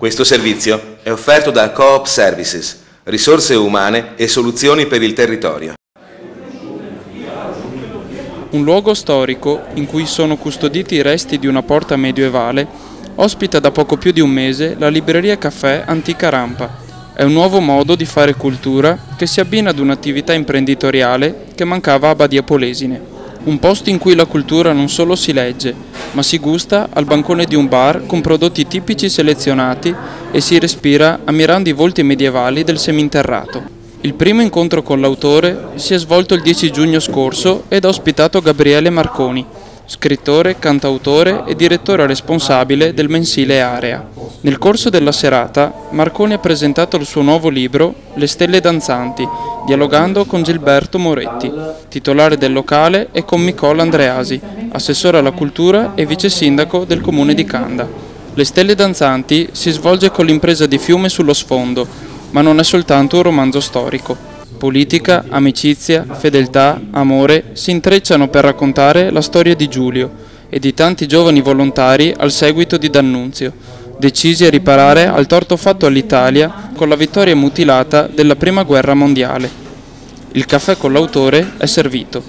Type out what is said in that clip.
Questo servizio è offerto da Coop Services, risorse umane e soluzioni per il territorio. Un luogo storico in cui sono custoditi i resti di una porta medievale ospita da poco più di un mese la libreria caffè Antica Rampa. È un nuovo modo di fare cultura che si abbina ad un'attività imprenditoriale che mancava a Badia Polesine. Un posto in cui la cultura non solo si legge, ma si gusta al bancone di un bar con prodotti tipici selezionati e si respira ammirando i volti medievali del seminterrato. Il primo incontro con l'autore si è svolto il 10 giugno scorso ed ha ospitato Gabriele Marconi, scrittore, cantautore e direttore responsabile del mensile Area. Nel corso della serata, Marconi ha presentato il suo nuovo libro Le stelle danzanti, dialogando con Gilberto Moretti, titolare del locale, e con Nicola Andreasi, assessore alla cultura e vice sindaco del comune di Canda. Le stelle danzanti si svolge con l'impresa di Fiume sullo sfondo, ma non è soltanto un romanzo storico. Politica, amicizia, fedeltà, amore si intrecciano per raccontare la storia di Giulio e di tanti giovani volontari al seguito di D'Annunzio, decisi a riparare al torto fatto all'Italia con la vittoria mutilata della Prima Guerra Mondiale. Il caffè con l'autore è servito.